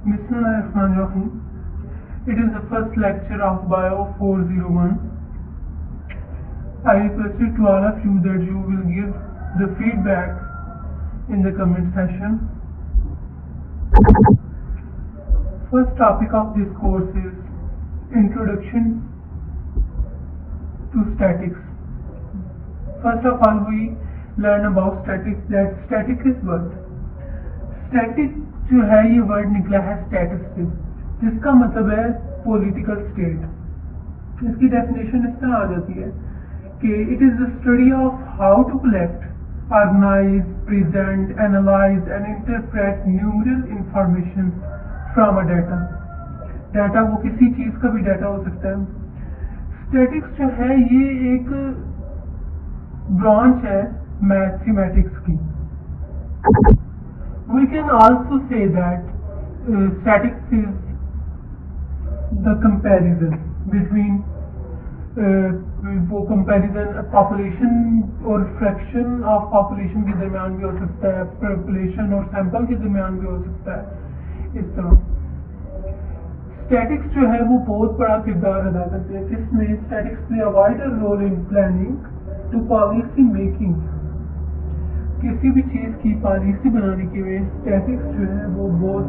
Bismillahirrahmanirrahim. It is the first lecture of Bio 401. I requested to all of you that you will give the feedback in the comment section. First topic of this course is Introduction to Statics. First of all, we learn about statics. That static is what? Static جو ہے یہ word نکلا ہے status سے، جس کا مطلب ہے پولیٹیکل اسٹیٹ۔ اس کی ڈیفینیشن اس طرح آ جاتی ہے کہ it is the study of how to collect, organise, present, analyse and interpret numeral information from a data. Data وہ کسی چیز کا بھی ڈیٹا ہو سکتا ہے۔ اسٹیٹکس جو ہے یہ ایک برانچ ہے میتھمیٹکس کی۔ We can also say that statics is the comparison between وہ comparison population اور fraction of population کے درمیان بھی ہو سکتا ہے، population اور sample کے درمیان بھی ہو سکتا ہے۔ اس طرح statics جو ہے وہ بہت بڑا کردار ادا کرتے ہیں، جس میں statics play a vital role in planning to policy making۔ کسی بھی چیز کی پالیسی بنانے کے لیے اسٹیٹکس جو ہے وہ بہت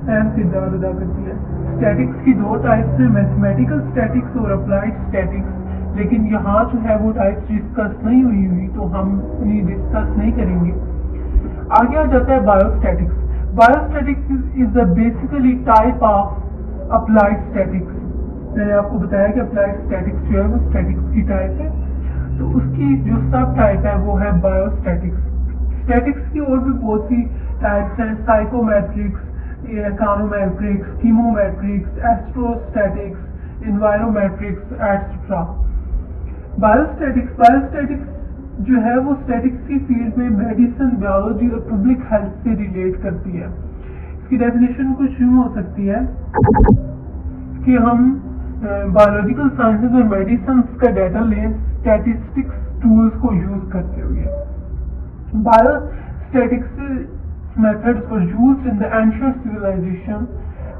اہم کردار ادا کرتی ہے۔ اسٹیٹکس کی دو ٹائپس ہیں، میتھمیٹیکل اسٹیٹکس اور اپلائڈ اسٹیٹکس، لیکن یہاں جو ہے وہ ٹائپس ڈسکس نہیں ہوئی تو ہم انہیں ڈسکس نہیں کریں گے۔ آگے آ جاتا ہے bio statics. Bio statics is the basically type of applied statics. میں نے آپ کو بتایا کہ اپلائڈ اسٹیٹکس جو ہے وہ اسٹیٹکس کی ٹائپ ہے، تو اس کی جو سب ٹائپ ہے وہ ہے بایو اسٹیٹکس۔ اسٹیٹکس کی اور بھی بہت سی ٹائپس ہیں، سائیکومیٹرکس، اکانومیٹرکس، کیمومیٹرکس، ایسٹروسٹیٹکس، انوائرومیٹرکس ایٹسٹرا۔ بایوسٹیٹکس جو ہے وہ اسٹیٹکس کی فیلڈ میں میڈیسن، بایولوجی اور پبلک ہیلتھ سے ریلیٹ کرتی ہے۔ اس کی ڈیفینیشن کچھ یوں ہو سکتی ہے کہ ہم بایولوجیکل سائنسز اور میڈیسنس کا ڈیٹا لیں اسٹیٹسٹکس ٹولز کو یوز کرتے ہوئے۔ Biostatistics methods were used in the ancient civilization.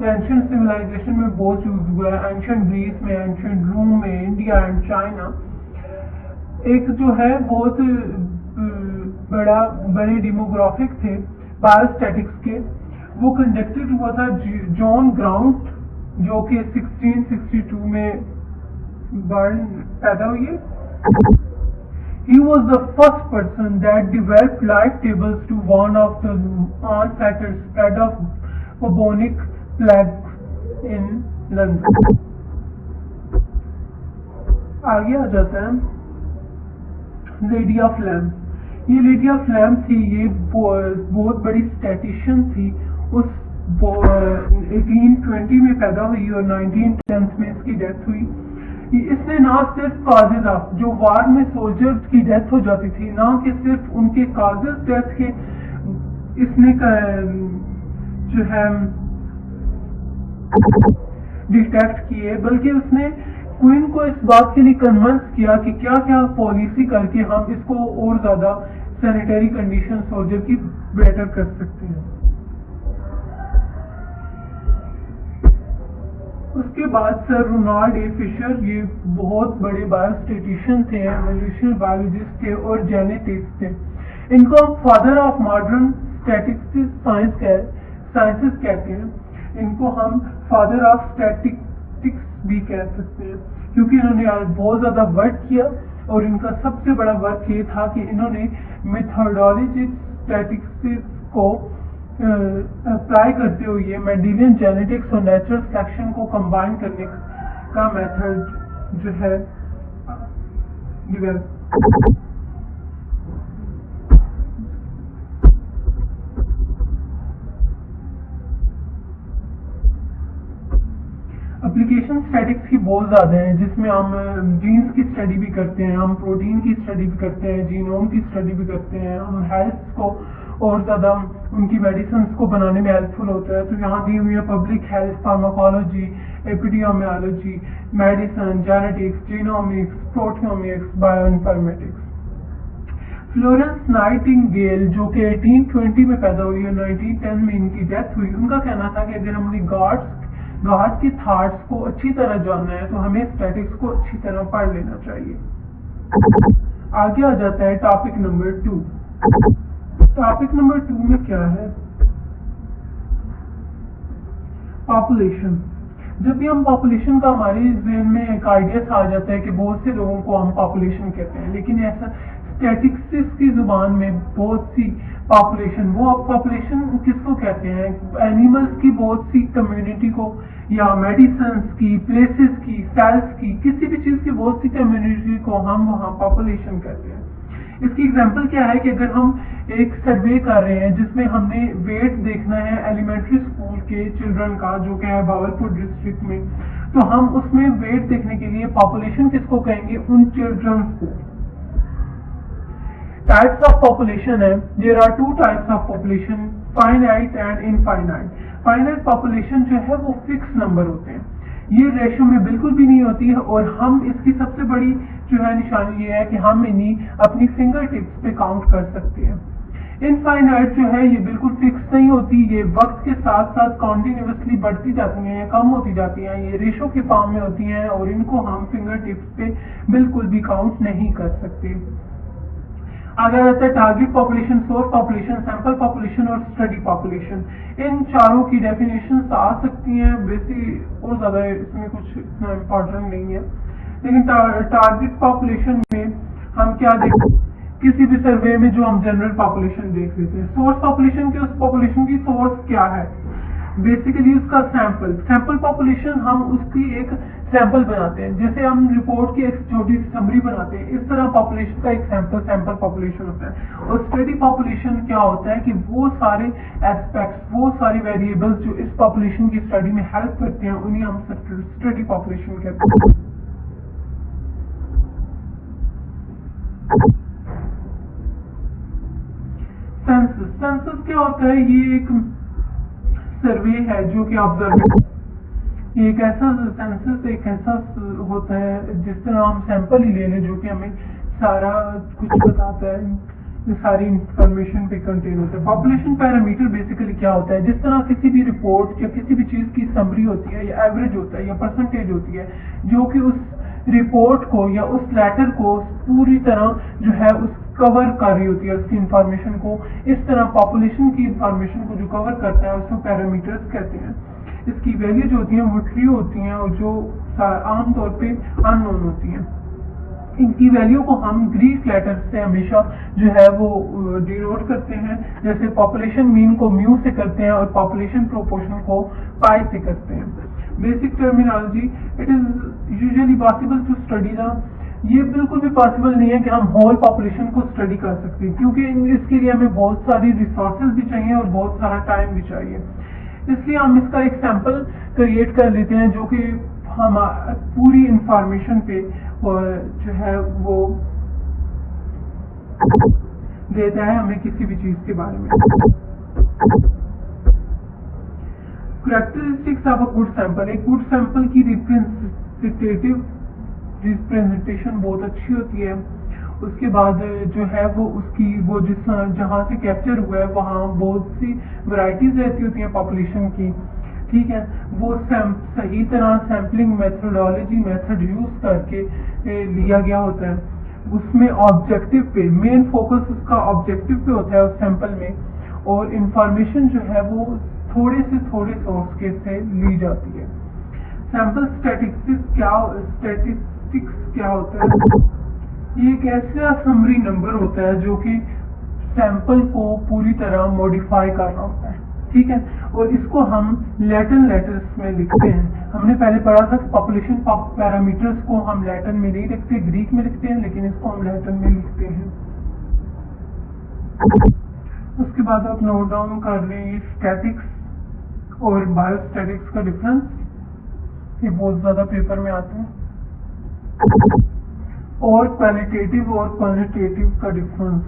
Ancient civilization میں بہت یوز ہوا ہے، ancient Greece میں، ancient Rome میں، انڈیا اینڈ چائنا۔ ایک جو ہے بہت بڑے ڈیموگرافک تھے بایوسٹیٹکس کے، وہ کنڈکٹڈ ہوا تھا جان گراؤنٹ، جو کہ 1662 میں پیدا ہوئی ہے۔ He was the first person that developed live tables to warn of the onset and spread of bubonic plague in London. آگے آ جاتا ہے لیڈی آف لیمپ۔ یہ لیڈی آف لیمپ تھی، یہ بہت بڑی اسٹیٹیشین تھی۔ اس 1820 میں پیدا ہوئی اور 1910 میں اس کی ڈیتھ ہوئی۔ اس نے نہ صرف کازز آف جو وار میں سولجرز کی ڈیتھ ہو جاتی تھی، نہ کہ صرف ان کے کازز ڈیتھ کے اس نے جو ہے ڈیٹیکٹ کیے، بلکہ اس نے کوئن کو اس بات کے لیے کنونس کیا کہ کیا کیا پالیسی کر کے ہم اس کو اور زیادہ سینیٹری کنڈیشن سولجر کی بیٹر کر سکتے ہیں۔ اس کے بعد سر رونالڈ اے فشر، یہ بہت بڑے بایوسٹیٹیشین تھے، ایوولوشنل بایولوجسٹ تھے اور جینیٹکس تھے۔ ان کو ہم فادر آف ماڈرن سائنسز کہتے ہیں۔ ان کو ہم فادر آف اسٹیٹسٹکس بھی کہہ سکتے ہیں، کیونکہ انہوں نے بہت زیادہ ورک کیا، اور ان کا سب سے بڑا ورک یہ تھا کہ انہوں نے میتھڈالوجی اسٹیٹسٹکس کو اپلائی کرتے ہوئے مینڈیلین جینیٹکس اور نیچرل سلیکشن کو کمبائن کرنے کا میتھڈ جو ہے ڈیولپ۔ اپلیکیشن اسٹیٹکس کی بہت زیادہ ہیں، جس میں ہم جینس کی اسٹڈی بھی کرتے ہیں، ہم پروٹین کی اسٹڈی بھی کرتے ہیں، جینوم کی اسٹڈی بھی کرتے ہیں، ہم ہیلتھ کو اور زیادہ ان کی میڈیسنس کو بنانے میں ہیلپ فل ہوتا ہے۔ تو یہاں دی ہوئی ہے public health, pharmacology, epidemiology, medicine, genetics, genomics, proteomics, bioinformatics. Florence Nightingale जो कि 1820 में पैदा हुई और 1910 में इनकी डेथ हुई, उनका कहना था कि अगर हमने गॉड्स के थॉट्स को अच्छी तरह जानना है तो हमें स्टैटिक्स को अच्छी तरह पढ़ लेना चाहिए। आगे आ जाता है टॉपिक नंबर 2। टॉपिक नंबर 2 में क्या है? पॉपुलेशन। जब भी हम पॉपुलेशन का हमारे ज़हन में एक आइडिया आ जाता है कि बहुत से लोगों को हम पॉपुलेशन कहते हैं, लेकिन ऐसा स्टैटिस्टिक्स की जुबान में बहुत सी पॉपुलेशन, वो अब पॉपुलेशन किसको कहते हैं? एनिमल्स की बहुत सी कम्युनिटी को, या मेडिसिन्स की, प्लेसेस की, सेल्स की, किसी भी चीज़ की बहुत सी कम्युनिटी को हम वहाँ पॉपुलेशन कहते हैं। इसकी एग्जांपल क्या है कि अगर हम एक सर्वे कर रहे हैं जिसमें हमने वेट देखना है एलिमेंट्री स्कूल के चिल्ड्रन का, जो कि है भावलपुर डिस्ट्रिक्ट में, तो हम उसमें वेट देखने के लिए पॉपुलेशन किसको कहेंगे? उन चिल्ड्रन को। टाइप्स ऑफ पॉपुलेशन है, there are 2 types of population, finite and infinite. Finite population जो है वो फिक्स नंबर होते हैं, ये रेशो में बिल्कुल भी नहीं होती है, और हम इसकी सबसे बड़ी जो है निशानी ये है कि हम इन्हीं अपनी फिंगर टिप्स पे काउंट कर सकते हैं। इनफाइनाइट जो है ये बिल्कुल फिक्स नहीं होती, ये वक्त के साथ साथ कॉन्टिन्यूसली बढ़ती जाती हैं या कम होती जाती हैं, ये रेशो के फॉर्म में होती हैं और इनको हम फिंगर टिप्स पे बिल्कुल भी काउंट नहीं कर सकते। आगे आता है target population, source population, sample population और स्टडी पॉपुलेशन। इन चारों की डेफिनेशन आ सकती हैं, बेसिक और ज्यादा इसमें कुछ इतना इम्पोर्टेंट नहीं है, लेकिन टारगेट पॉपुलेशन में हम क्या देखते हैं? किसी भी सर्वे में जो हम जनरल पॉपुलेशन देख लेते हैं। सोर्स पॉपुलेशन की, उस पॉपुलेशन की सोर्स क्या है? बेसिकली उसका सैंपल पॉपुलेशन, हम उसकी एक सैंपल बनाते हैं, जैसे हम रिपोर्ट की एक छोटी सी समरी बनाते हैं, इस तरह पॉपुलेशन का एक सैंपल पॉपुलेशन होता है। और स्टडी पॉपुलेशन क्या होता है कि वो सारे एस्पेक्ट्स, वो सारे वेरिएबल्स जो इस पॉपुलेशन की स्टडी में हेल्प करते हैं, उन्हें हम स्टडी पॉपुलेशन कहते हैं। सेंसस क्या होता है? ये एक सर्वे है जो कि ऑब्जर्वेशन, एक ऐसा सेंसस एक ऐसा होता है जिस तरह हम सैंपल ही ले लें जो कि हमें सारा कुछ बताता है, सारी इंफॉर्मेशन पे कंटेन होता है। पॉपुलेशन पैरामीटर बेसिकली क्या होता है? जिस तरह किसी भी रिपोर्ट या किसी भी चीज की समरी होती है, या एवरेज होता है, या परसेंटेज होती है, जो कि उस रिपोर्ट को या उस लेटर को पूरी तरह जो है उस कवर कर रही होती है, उसकी इंफॉर्मेशन को। इस तरह पॉपुलेशन की इंफॉर्मेशन को जो कवर करता है उसको पैरामीटर्स कहते हैं। इसकी वैल्यू जो होती है वो ट्रू होती हैं और जो आमतौर पे अननोन होती हैं। इनकी वैल्यू को हम ग्रीक लेटर से हमेशा जो है वो डिनोट करते हैं, जैसे पॉपुलेशन मीन को म्यू से करते हैं और पॉपुलेशन प्रोपोर्शन को पाई से करते हैं। Basic terminology, it is usually possible to study the, ये बिल्कुल भी पॉसिबल नहीं है कि हम होल पॉपुलेशन को स्टडी कर सकते हैं, क्योंकि इसके लिए हमें बहुत सारी रिसोर्सेज भी चाहिए और बहुत सारा टाइम भी चाहिए। इसलिए हम इसका एक सैंपल क्रिएट कर लेते हैं जो कि हम पूरी इंफॉर्मेशन पे जो है वो देता है हमें किसी भी चीज के बारे में। Characteristics of a good sample, एक गुड सैंपल की रिप्रेजेंटेशन बहुत अच्छी होती है। उसके बाद जो है वो उसकी वो जिस जहाँ से कैप्चर हुआ है वहाँ बहुत सी वैरायटीज रहती होती हैं पॉपुलेशन की, ठीक है। वो सही तरह सैम्पलिंग मेथोडोलॉजी मेथड यूज करके लिया गया होता है। उसमें ऑब्जेक्टिव पे मेन फोकस उसका ऑब्जेक्टिव पे होता है उस सैंपल में, और इंफॉर्मेशन जो है वो थोड़े से थोड़े सोर्स के से ली जाती है। सैंपल स्टैटिस्टिक्स क्या होता है? ये एक ऐसा समरी नंबर होता है जो कि सैंपल को पूरी तरह मॉडिफाई कर रहा होता है, ठीक है। और इसको हम लैटिन लेटर्स में लिखते हैं। हमने पहले पढ़ा था कि पॉपुलेशन पैरामीटर्स को हम लैटिन में नहीं लिखते, ग्रीक में लिखते हैं, लेकिन इसको हम लैटिन में लिखते हैं। उसके बाद आप नोट डाउन कर लें स्टैटिक्स और बायोस्टैटिक्स का डिफरेंस, ये बहुत ज्यादा पेपर में आते हैं, और क्वालिटेटिव और क्वांटिटेटिव का डिफरेंस।